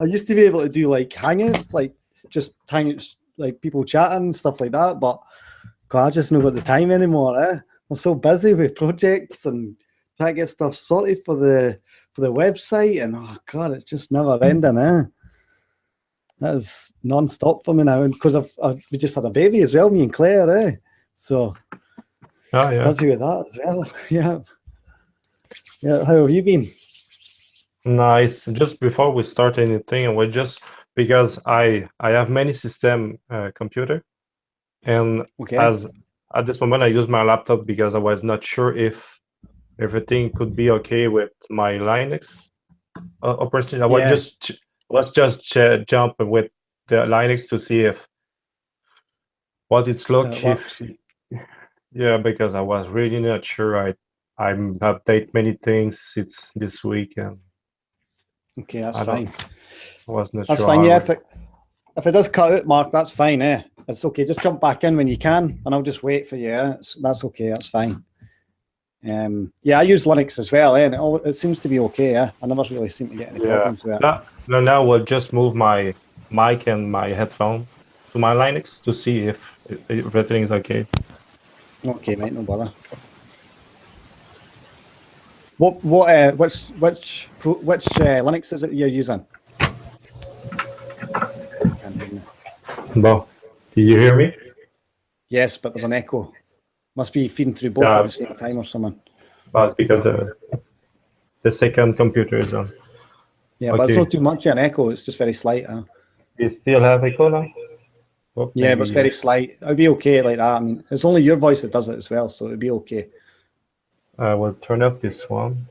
I used to be able to do like hangouts, like just hangouts, like people chatting and stuff like that. But God, I just not got the time anymore. I'm so busy with projects and trying to get stuff sorted for the website, and oh God, it's just never ending. That is non-stop for me now, and because we just had a baby as well, me and Claire. So busy with that as well. Yeah. How have you been? Nice. Just before we start anything, I would just because I have many system computer, and Okay. as at this moment I use my laptop because I was not sure if everything could be okay with my Linux operation. I was just jump with the Linux to see if what it's look if because I was really not sure. I update many things it's this week, and okay, that's fine. I was not that's sure. Fine. Yeah, if it does cut out, Mark, that's fine. It's okay. Just jump back in when you can, and I'll just wait for you. That's okay. That's fine. Yeah, I use Linux as well, and it seems to be okay. I never really seem to get any problems with it. Now we'll just move my mic and my headphone to my Linux to see if everything is okay. Okay, mate, no bother. Which Linux is it you're using? Well, do you hear me? Yes, but there's an echo. Must be feeding through both at the same time or something. Well, it's because the second computer is on. Yeah, but it's not too much of an echo. It's just very slight. You still have echo now? Well, yeah, but it's very slight. It'll be okay like that. I mean, it's only your voice that does it as well, so it'll be okay. I will turn up this one.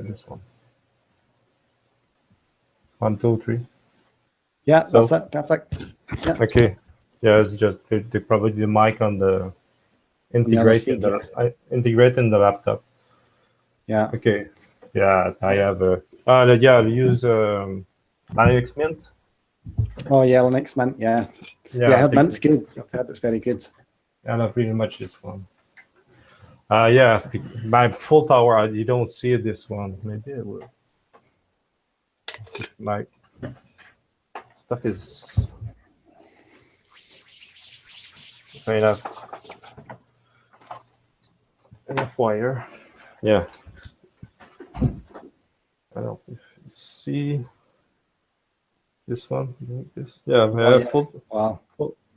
This one. 1, 2, 3. Yeah, that's it. Perfect. Yeah. Okay. Yeah, it's just probably the mic on the integrating the laptop. Yeah. Okay. Yeah, I have I use Linux Mint. Oh yeah, Linux Mint. Yeah. I heard Mint's good. I've heard it's very good. I love really much this one. My full tower, you don't see this one. Maybe it will. My stuff is enough wire. Yeah. I don't know if you see this one. Like this. Yeah,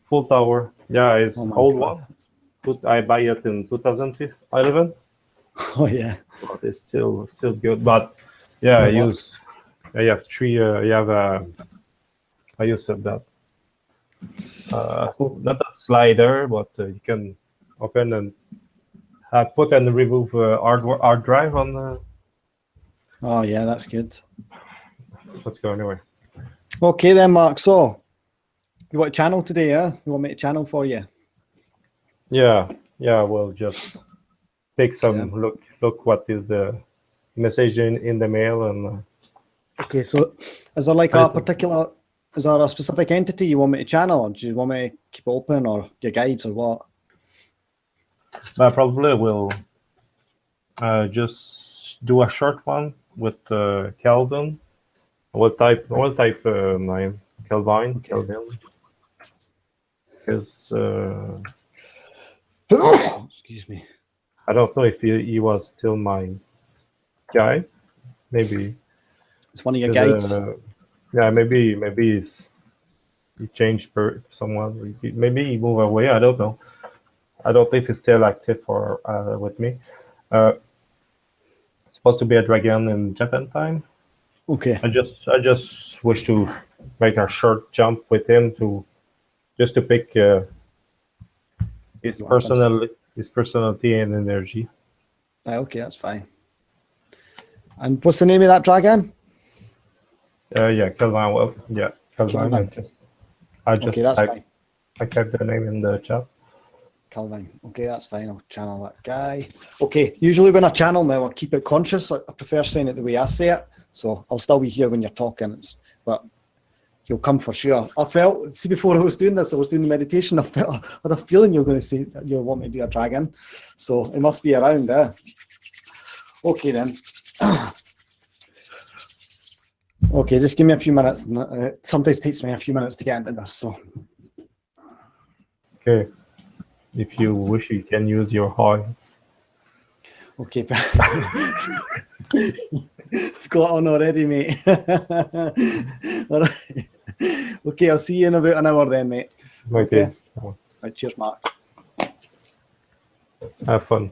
full tower. Yeah, it's old one. I buy it in 2011. Oh yeah. But it's still good. But yeah, I have three. I use that. Not a slider, but you can open and put and remove hard drive on the. Oh yeah, that's good. Let's go anyway. Okay then, Mark. So, you want a channel today? You want me to channel for you? Yeah. We'll just take some look. What is the message in the mail and. Okay, so is there like is there a specific entity you want me to channel, or do you want me to keep it open, or your guides, or what? I probably will just do a short one with Kelvin. We'll type name Kelvin. Because excuse me. I don't know if he was still my guy. Maybe it's one of your guides. Yeah, maybe he changed someone. Maybe he moved away. I don't know. I don't know if he's still active or with me. It's supposed to be a dragon in Japan time. Okay. I just wish to make a short jump with him to pick his personality and energy. Okay, that's fine. And what's the name of that dragon? Kelvin. Well, yeah, Kelvin. I just typed the name in the chat. Kelvin. Okay, that's fine. I'll channel that guy. Okay, usually when I channel now, I'll keep it conscious. I prefer saying it the way I say it. So I'll still be here when you're talking. But he'll come for sure. I felt, see, before I was doing this, I was doing the meditation. I had a feeling you're going to say that you want me to do a dragon. So it must be around there. Okay then. Okay, just give me a few minutes. It sometimes takes me a few minutes to get into this. So. Okay. If you wish, you can use your high. Okay. I've got on already, mate. All right. Okay, I'll see you in about an hour then, mate. Okay. Right, cheers, Mark. Have fun.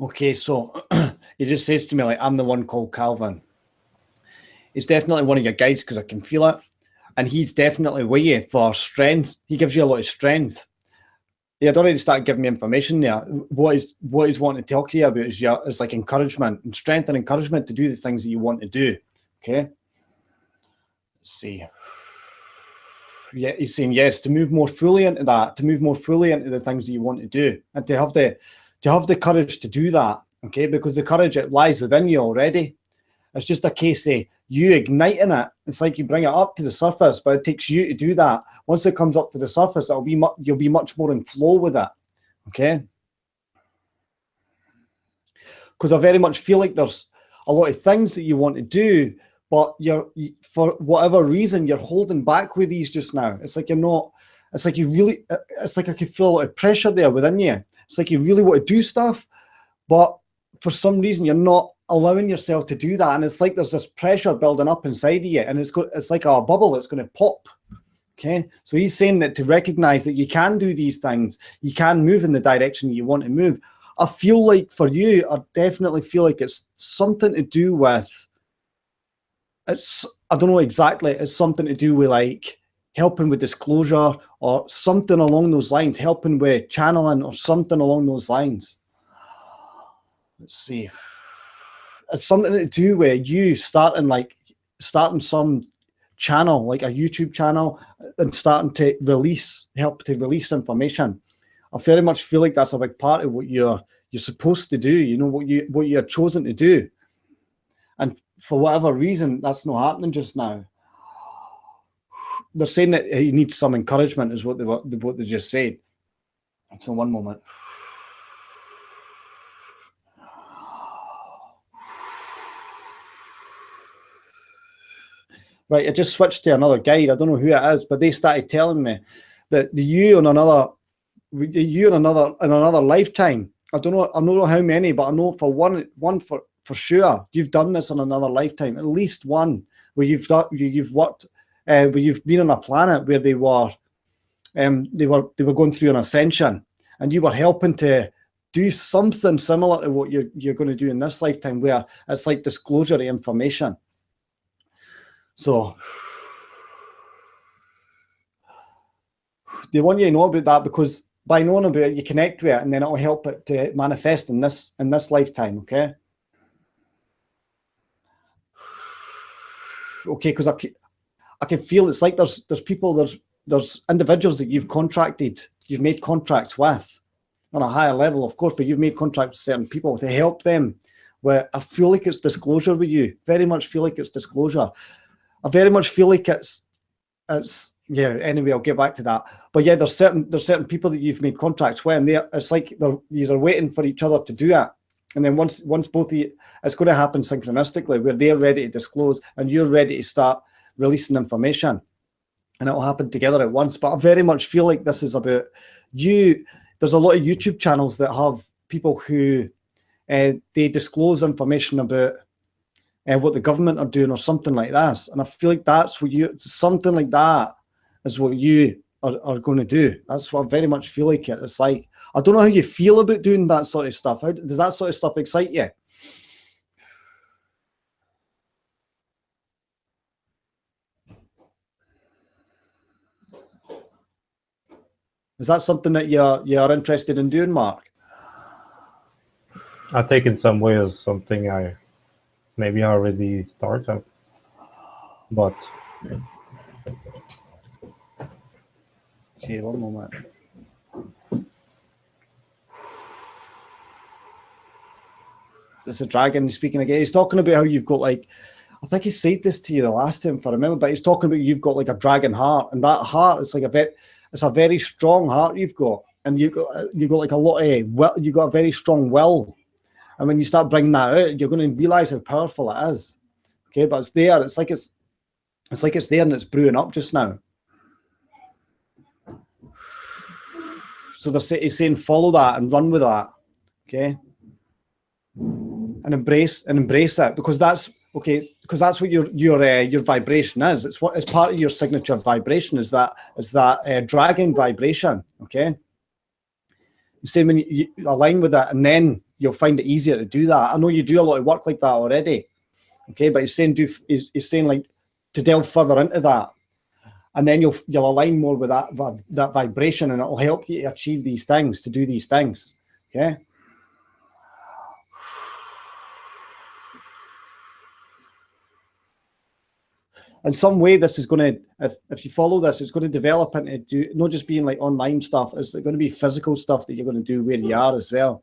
Okay, so he just says to me, like, I'm the one called Calvin. He's definitely one of your guides because I can feel it. And he's definitely with you for strength. He gives you a lot of strength. He had already started giving me information there. What he's wanting to talk to you about is like encouragement and strength and encouragement to do the things that you want to do. Okay. Let's see. Yeah, he's saying yes, to move more fully into that, to move more fully into the things that you want to do, and to have the courage to do that. Okay, because the courage, it lies within you already. It's just a case of you igniting it. It's like you bring it up to the surface, but it takes you to do that. Once it comes up to the surface, you'll be much more in flow with it. Okay. Because I very much feel like there's a lot of things that you want to do, but for whatever reason, you're holding back with these just now. It's like you're not, it's like it's like I can feel a lot of pressure there within you. It's like you really want to do stuff, but for some reason, you're not allowing yourself to do that. And it's like there's this pressure building up inside of you, and it's like a bubble that's going to pop. Okay. So he's saying that to recognize that you can do these things, you can move in the direction you want to move. I feel like for you, I definitely feel like it's something to do with, I don't know exactly, it's something to do with like helping with disclosure or something along those lines, helping with channeling or something along those lines. Let's see. It's something to do with you starting some channel, like a YouTube channel, and starting to help to release information. I very much feel like that's a big part of what you're supposed to do, you know, what you're chosen to do. And for whatever reason, that's not happening just now. They're saying that he needs some encouragement, is what they just said. So one moment. Right, I just switched to another guide. I don't know who it is, but they started telling me that you in another lifetime. I don't know how many, but I know for one for sure you've done this in another lifetime, at least one where you've worked, where you've been on a planet where they were going through an ascension, and you were helping to do something similar to what you're going to do in this lifetime, where it's like disclosure of information. So they want you to know about that, because by knowing about it, you connect with it, and then it'll help it to manifest in this lifetime. Okay. Okay, because I can feel it's like there's people, there's individuals that you've made contracts with on a higher level, of course, but you've made contracts with certain people to help them. Where I feel like it's disclosure with you. Very much feel like it's disclosure. I very much feel like it's yeah. Anyway, I'll get back to that. But yeah, there's certain people that you've made contracts with, and it's like these are waiting for each other to do it. And then once both of you, it's going to happen synchronistically, where they're ready to disclose and you're ready to start releasing information, and it'll happen together at once. But I very much feel like this is about you. There's a lot of YouTube channels that have people who they disclose information about what the government are doing or something like this. And I feel like that's what something like that is what you are going to do. That's what I very much feel like it. It's like, I don't know how you feel about doing that sort of stuff. How does that sort of stuff excite you? Is that something that you're interested in doing, Mark? I think in some ways something I maybe already started, but okay, one moment. There's a dragon speaking again. He's talking about how you've got like, I think he said this to you the last time, if I remember, but he's talking about you've got like a dragon heart, and that heart is like it's a very strong heart you've got, and you've got like a lot of you've got a very strong will, and when you start bringing that out, you're going to realize how powerful it is. Okay, but it's there. It's like it's there and it's brewing up just now. So he's saying follow that and run with that. Okay. And embrace it, because that's okay, because that's what your vibration is. It's part of your signature vibration is that dragon vibration. Okay. Same when you align with that, and then you'll find it easier to do that. I know you do a lot of work like that already. Okay, but he's saying like to delve further into that, and then you'll align more with that vibration, and it'll help you to achieve these things, to do these things. Okay. In some way, this is going to, if you follow this, it's going to develop into not just being like online stuff. It's going to be physical stuff that you're going to do where you are as well.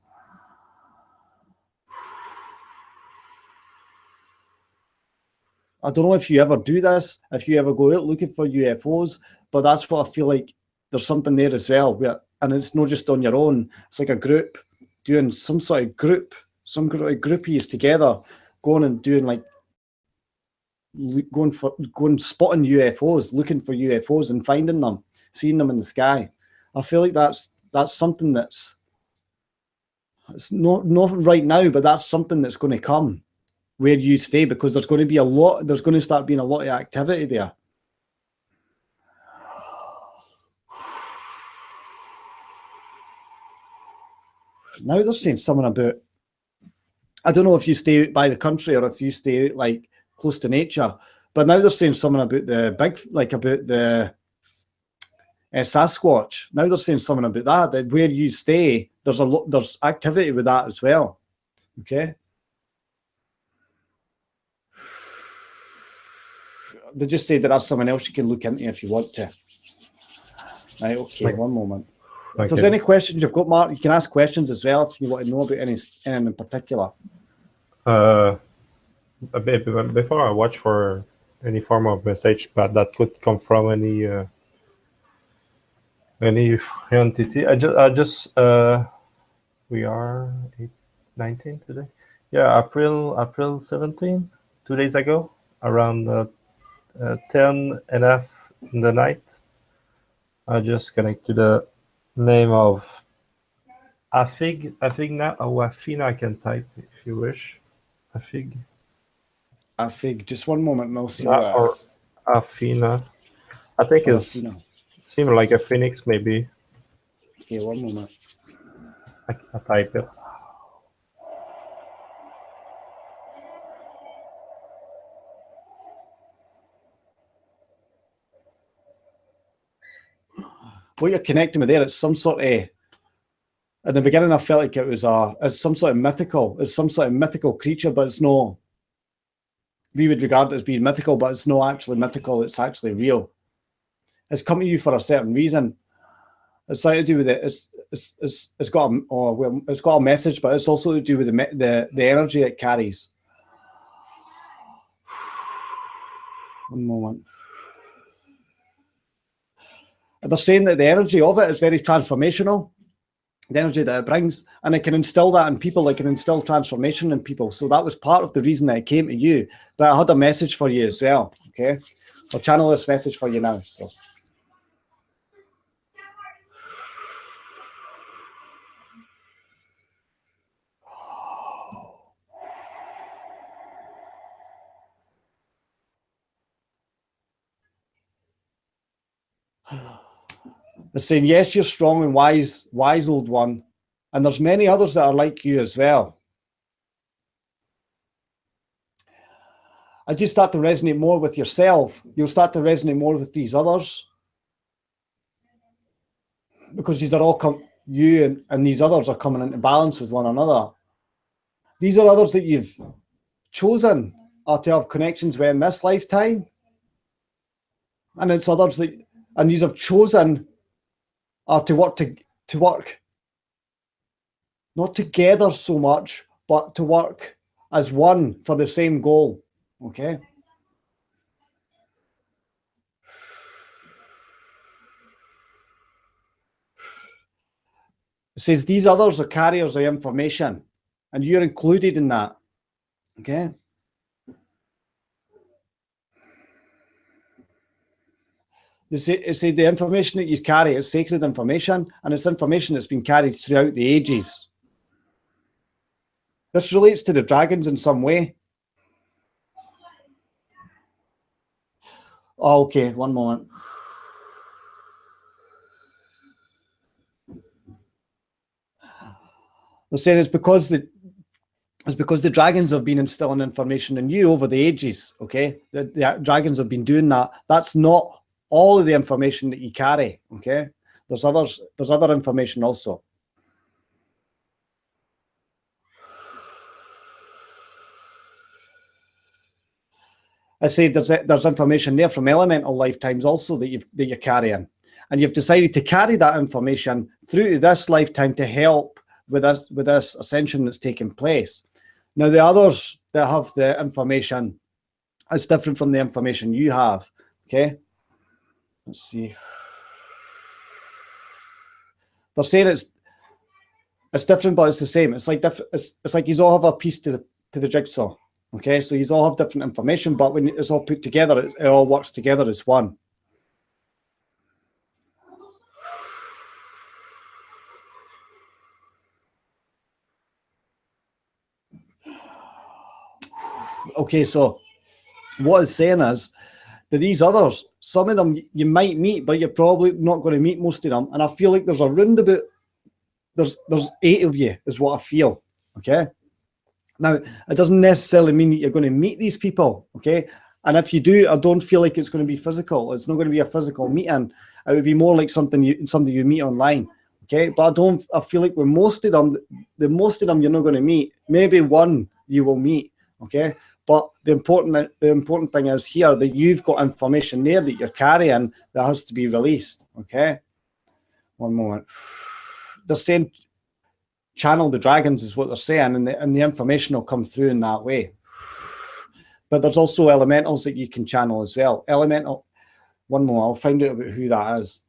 I don't know if you ever do this, if you ever go out looking for UFOs, but that's what I feel like. There's something there as well, and it's not just on your own. It's like a group doing some sort of group, some groupies together, going and doing like going spotting UFOs, looking for UFOs and finding them, seeing them in the sky. I feel like that's something it's not right now, but that's something that's going to come where you stay, because there's going to start being a lot of activity there. Now they're saying something about, I don't know if you stay out by the country or if you stay out like close to nature, but now they're saying something about the Sasquatch. Now they're saying something about that where you stay, there's activity with that as well. Okay. They just say that that's someone else you can look into if you want to. Right, okay, one moment. If there's any questions you've got, Mark, you can ask questions as well if you want to know about anything in particular. Before I watch for any form of message, but that could come from any entity. We are 19 today. Yeah, April 17, 2 days ago, around 10 and a half in the night. I just connect to the name of Afig now, or Afina. I can type if you wish. Afig, just one moment and I'll see what or Afina. I think it seems like a phoenix, maybe. Okay, one moment. I type it. What you're connecting with there, it's some sort of, at the beginning I felt like it's some sort of mythical creature, but it's no, we would regard it as being mythical, but it's not actually mythical, it's actually real. It's come to you for a certain reason. It's something to do with it. It's got a message, but it's also to do with the energy it carries. One moment. They're saying that the energy of it is very transformational. the energy that it brings, and it can instill that in people. It can instill transformation in people. So that was part of the reason that it came to you. But I had a message for you as well. Okay, I'll channel this message for you now. So. They're saying, yes, you're strong and wise, old one. And there's many others that are like you as well. As you start to resonate more with yourself, you'll start to resonate more with these others. Because these are all you and these others are coming into balance with one another. These are others that you've chosen to have connections with in this lifetime. And it's others that, and these have chosen to work not together so much, but to work as one for the same goal. Okay. It says these others are carriers of information, and you're included in that. Okay. It said the information that you carry is sacred information, and it's information that's been carried throughout the ages. This relates to the dragons in some way. Oh, okay, one moment. They're saying it's because the dragons have been instilling information in you over the ages. Okay, the dragons have been doing that. That's not all of the information that you carry. Okay, there's other information also. I say there's information there from elemental lifetimes also that you're carrying, and you've decided to carry that information through to this lifetime to help with this ascension that's taking place. Now, the others that have the information is different from the information you have. Okay, let's see. They're saying it's different, but it's the same. It's like it's like you all have a piece to the jigsaw. Okay, so you all have different information, but when it's all put together, it all works together as one. Okay, so what it's saying is that these others, some of them you might meet, but you're probably not going to meet most of them. And I feel like there's a roundabout, there's 8 of you is what I feel. Okay. Now, it doesn't necessarily mean that you're going to meet these people. Okay. And if you do, I don't feel like it's going to be physical. It's not going to be a physical meeting. It would be more like something you meet online. Okay. But I feel like with most of them, you're not going to meet. Maybe one you will meet. Okay. But the important thing is here that you've got information there that you're carrying that has to be released. Okay. One moment. They're saying channel the dragons is what they're saying, and the information will come through in that way. But there's also elementals that you can channel as well. Elemental. One more. I'll find out about who that is.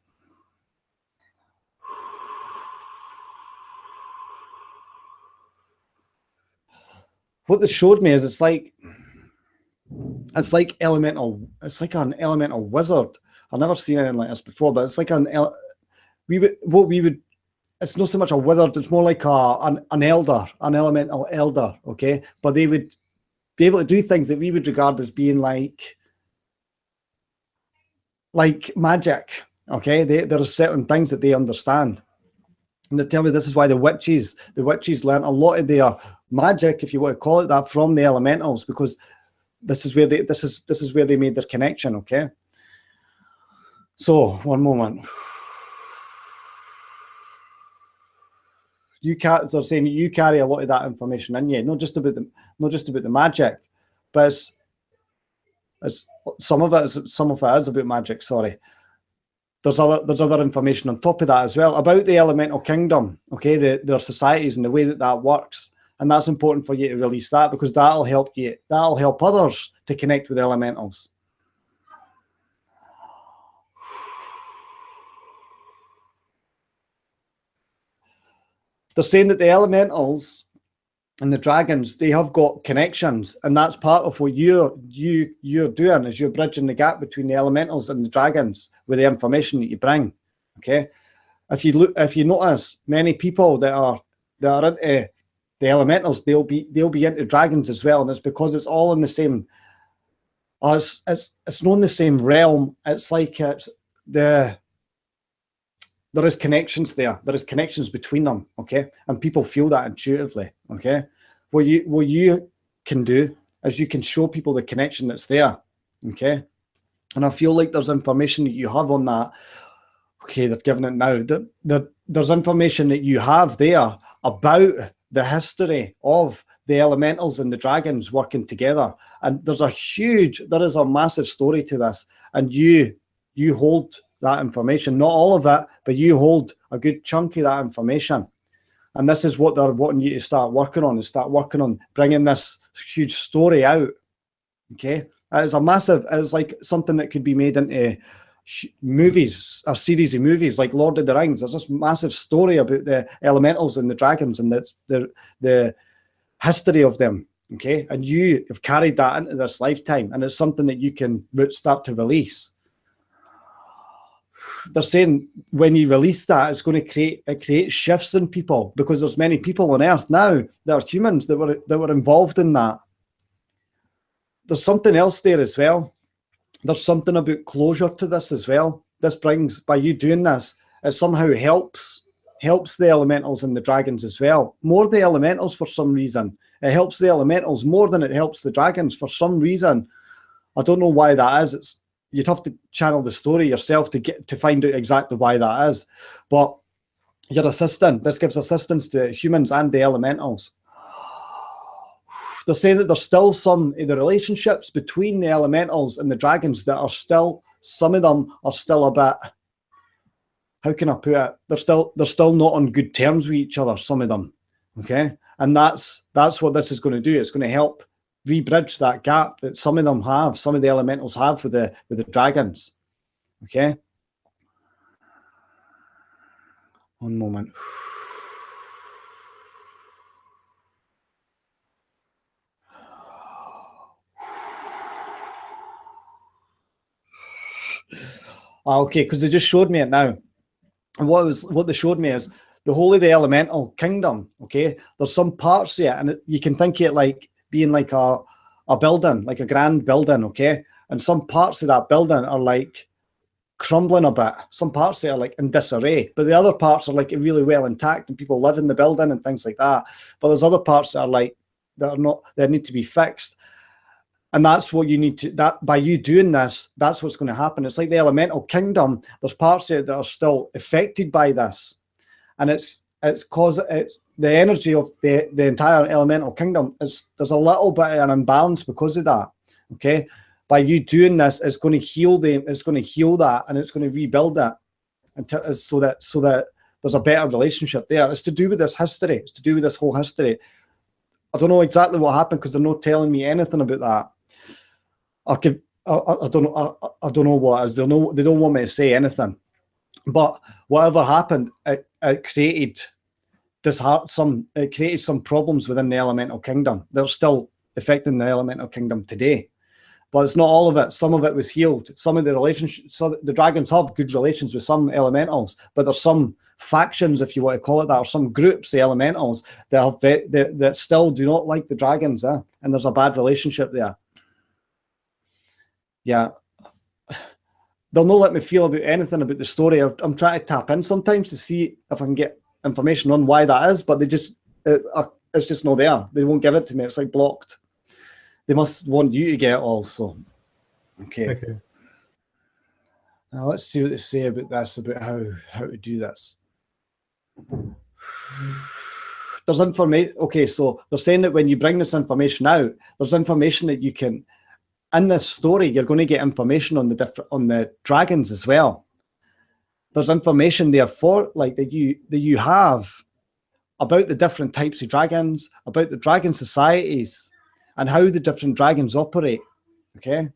What they showed me is it's like elemental. It's like an elemental wizard. I've never seen anything like this before, but it's like it's not so much a wizard. It's more like an elder, an elemental elder. Okay, but they would be able to do things that we would regard as being like magic. Okay, there are certain things that they understand. And they tell me this is why the witches learn a lot of their magic, if you want to call it that, from the elementals, because this is where they made their connection. Okay. So one moment. They're saying you carry a lot of that information in you, not just about the magic, but some of it is about magic. Sorry. There's other information on top of that as well about the elemental kingdom, okay, their societies and the way that works. And that's important for you to release that, because that'll help others to connect with elementals. they're saying that the elementals and the dragons, they have got connections, and that's part of what you're doing, is you're bridging the gap between the elementals and the dragons with the information that you bring. Okay, if you notice, many people that are into the elementals, they'll be into dragons as well, and it's because it's all in the same. It's not in the same realm. It's like there is connections there. There is connections between them, okay? And people feel that intuitively, okay? What you can do is you can show people the connection that's there, okay? And I feel like there's information that you have on that. Okay, they're giving it now. There's information that you have there about the history of the elementals and the dragons working together. And there is a massive story to this. And you hold that information, not all of it, but you hold a good chunk of that information. And this is what they're wanting you to start working on, bringing this huge story out. Okay, it's like something that could be made into movies, a series of movies like Lord of the Rings. There's this massive story about the elementals and the dragons, and that's the history of them. Okay, and you have carried that into this lifetime, and it's something that you can start to release. They're saying when you release that, it's going to create shifts in people, because there's many people on Earth now that are humans that were involved in that. There's something else there as well. There's something about closure to this as well. This brings, by you doing this, it somehow helps the elementals and the dragons as well. More the elementals for some reason. It helps the elementals more than it helps the dragons for some reason. I don't know why that is. You'd have to channel the story yourself to find out exactly why that is. But your assistant, this gives assistance to humans and the elementals. They're saying that there's still some of the relationships between the elementals and the dragons that are still, some of them are still a bit, how can I put it? They're still not on good terms with each other, some of them. Okay? And that's what this is going to do. It's going to help rebridge that gap that some of them have, some of the elementals have with the dragons. Okay? One moment. Okay, because they just showed me it now. And what they showed me is the whole of the elemental kingdom, okay? There's some parts of it, and you can think of it like being like a building, like a grand building, okay? And some parts of that building are like crumbling a bit. Some parts of it are like in disarray, but the other parts are like really well intact and people live in the building and things like that. But there's other parts that are like, that need to be fixed. And that's what you need to, that by you doing this, that's what's going to happen. It's like the elemental kingdom. There's parts of it that are still affected by this. And it's the energy of the entire elemental kingdom. There's a little bit of an imbalance because of that. Okay. By you doing this, it's going to heal them. It's going to heal that, and it's going to rebuild that, so that there's a better relationship there. It's to do with this history. It's to do with this whole history. I don't know exactly what happened because they're not telling me anything about that. I don't know what it is. They don't want me to say anything. But whatever happened, it created some problems within the elemental kingdom. They're still affecting the elemental kingdom today. But it's not all of it. Some of it was healed. Some of the relationships, so the dragons have good relations with some elementals, but there's some factions, if you want to call it that, or some groups, the elementals, that still do not like the dragons, and there's a bad relationship there. Yeah. They'll not let me feel about anything about the story. I'm trying to tap in sometimes to see if I can get information on why that is, but it's just not there. They won't give it to me. It's like blocked. They must want you to get it also. Okay. Now let's see what they say about this, about how to do this. There's information. Okay, so they're saying that when you bring this information out, there's information that you can, in this story, you're going to get information on the dragons as well. There's information there for that you have about the different types of dragons, about the dragon societies, and how the different dragons operate. Okay.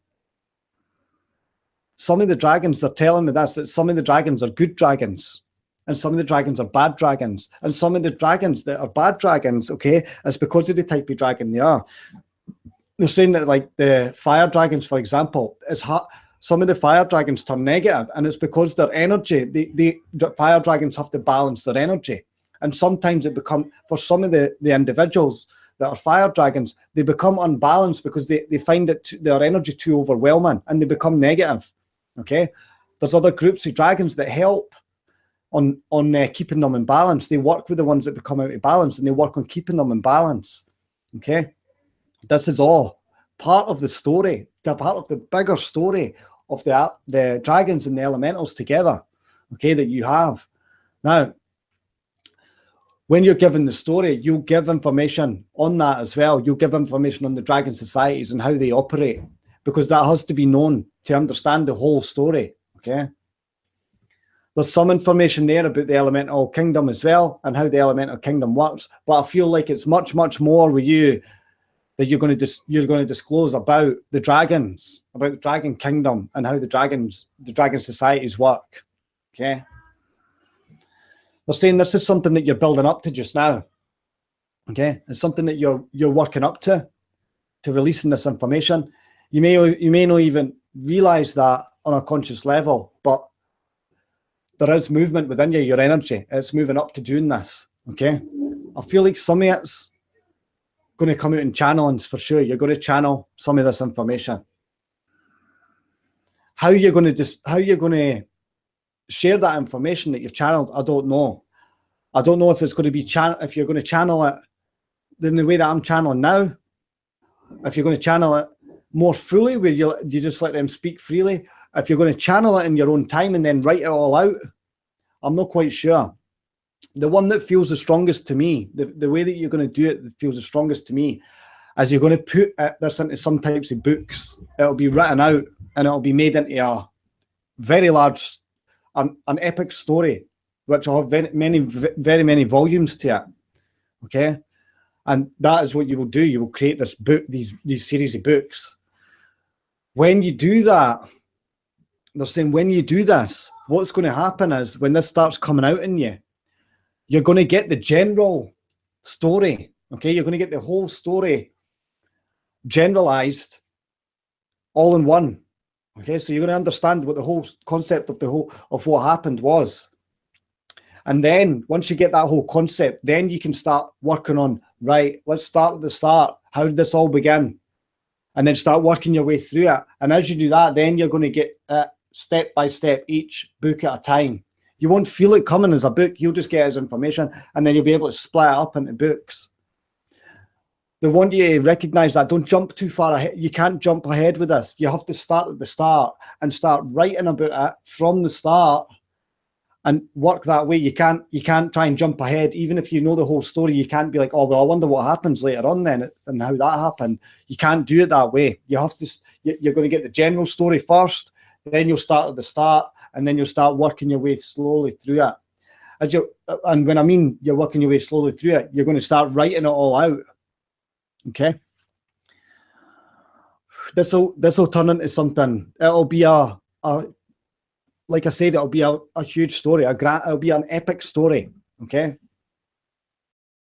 Some of the dragons, they're telling me this, that some of the dragons are good dragons. and some of the dragons are bad dragons. And some of the dragons that are bad dragons, okay, is because of the type of dragon they are. They're saying that, like, the fire dragons, for example, some of the fire dragons turn negative, and it's because their energy, the fire dragons have to balance their energy. And sometimes it becomes, for some of the individuals that are fire dragons, they become unbalanced because they find their energy too overwhelming, and they become negative. Okay, there's other groups of dragons that help on keeping them in balance. They work with the ones that become out of balance, and they work on keeping them in balance. Okay, this is all part of the story, part of the bigger story of the dragons and the elementals together. Okay, that you have now. When you're given the story, you'll give information on that as well. You'll give information on the dragon societies and how they operate, because that has to be known to understand the whole story. Okay. There's some information there about the elemental kingdom as well and how the elemental kingdom works. But I feel like it's much, much more with you that you're going to disclose about the dragons, about the dragon kingdom, and how the dragon societies work. Okay. They're saying this is something that you're building up to just now. Okay, it's something that you're working up to releasing this information. You may not even realize that on a conscious level, but there is movement within you. Your energy, it's moving up to doing this. Okay, I feel like some of it's going to come out in channelings for sure. You're going to channel some of this information. How you're going to share that information that you've channeled, I don't know. I don't know if it's going to be if you're going to channel it in the way that I'm channeling now. If you're going to channel it more fully, where you just let them speak freely. If you're going to channel it in your own time and then write it all out, I'm not quite sure. The one that feels the strongest to me, the way that you're going to do it that feels the strongest to me, is you're going to put this into some types of books. It'll be written out and it'll be made into a very large, an epic story, which will have very many volumes to it. Okay, and that is what you will do. You will create this book, these series of books. When you do that, they're saying when you do this, what's going to happen is when this starts coming out in you, you're going to get the general story. Okay, you're going to get the whole story generalized all in one. Okay, so you're going to understand what the whole concept of what happened was. And then once you get that whole concept, then you can start working on, right, let's start at the start. How did this all begin? And then start working your way through it. And as you do that, then you're going to get step by step, each book at a time. You won't feel it coming as a book. You'll just get it as information, and then you'll be able to split it up into books. They want you to recognize that. Don't jump too far ahead. You can't jump ahead with this. You have to start at the start and start writing about it from the start and work that way. You can't try and jump ahead. Even if you know the whole story, you can't be like, oh, well, I wonder what happens later on then and how that happened. You can't do it that way. You have to, you're going to get the general story first, then you'll start at the start, and then you'll start working your way slowly through it. And when I mean you're working your way slowly through it, you're going to start writing it all out. Okay. This will turn into something. It'll be like I said, it'll be a huge story. It'll be an epic story. Okay.